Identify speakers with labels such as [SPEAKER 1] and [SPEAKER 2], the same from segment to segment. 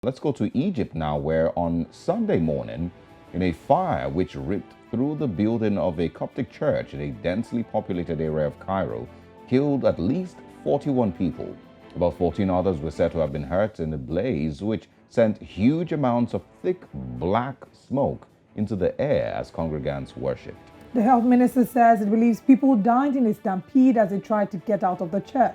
[SPEAKER 1] Let's go to Egypt now, where on Sunday morning, in a fire which ripped through the building of a Coptic church in a densely populated area of Cairo, killed at least 41 people. About 14 others were said to have been hurt in the blaze, which sent huge amounts of thick black smoke into the air as congregants worshipped.
[SPEAKER 2] The health minister says it believes people died in a stampede as they tried to get out of the church.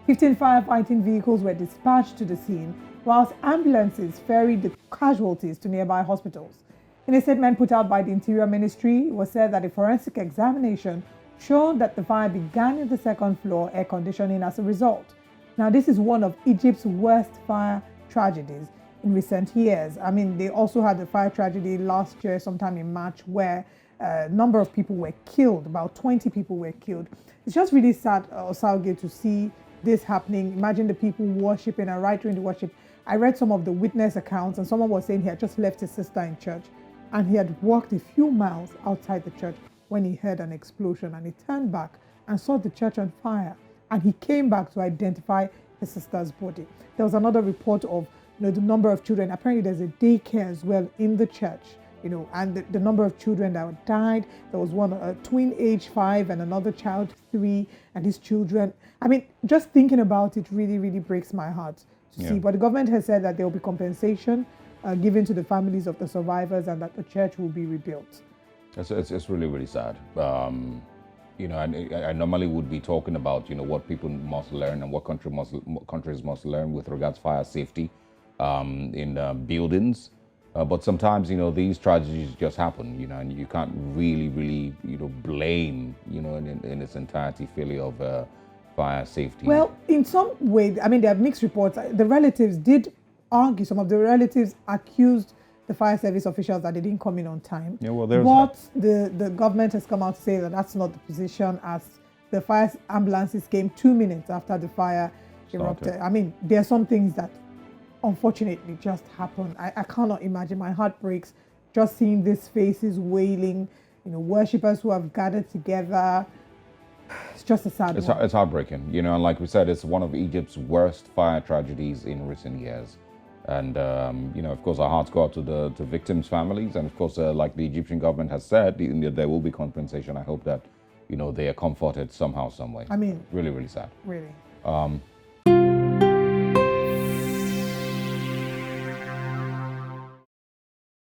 [SPEAKER 2] 15 firefighting vehicles were dispatched to the scene, whilst ambulances ferried the casualties to nearby hospitals. In a statement put out by the Interior Ministry, it was said that a forensic examination showed that the fire began in the second floor air conditioning as a result. Now, this is one of Egypt's worst fire tragedies in recent years. I mean, they also had the fire tragedy last year, sometime in March, where a number of people were killed, about 20 people were killed. It's just really sad, Osalge, to see this happening. Imagine the people worshiping, and right during the worship, I read some of the witness accounts, and someone was saying he had just left his sister in church and he had walked a few miles outside the church when he heard an explosion, and he turned back and saw the church on fire, and he came back to identify his sister's body. There was another report of the number of children. Apparently there's a daycare as well in the church, and the number of children that died. There was one, a twin age 5 and another child 3, and these children. I mean, just thinking about it really, really breaks my heart to see. But the government has said that there will be compensation given to the families of the survivors, and that the church will be rebuilt.
[SPEAKER 1] It's really, really sad. I normally would be talking about, what people must learn and what countries must learn with regards to fire safety in buildings. But sometimes, these tragedies just happen, and you can't really, blame, in its entirety failure of fire safety.
[SPEAKER 2] Well, in some way, I mean, there are mixed reports. The relatives did argue, some of the relatives accused the fire service officials that they didn't come in on time.
[SPEAKER 1] Yeah, well, there's
[SPEAKER 2] but the government has come out to say that that's not the position, as the fire ambulances came 2 minutes after the fire erupted. I mean, there are some things that unfortunately just happen. I cannot imagine. My heart breaks just seeing these faces wailing, worshippers who have gathered together. It's just a sad one.
[SPEAKER 1] It's heartbreaking, and like we said, it's one of Egypt's worst fire tragedies in recent years. And, of course, our hearts go out to the victims' families. And, of course, like the Egyptian government has said, there will be compensation. I hope that, they are comforted somehow, some way.
[SPEAKER 2] I mean,
[SPEAKER 1] really, really sad.
[SPEAKER 2] Really.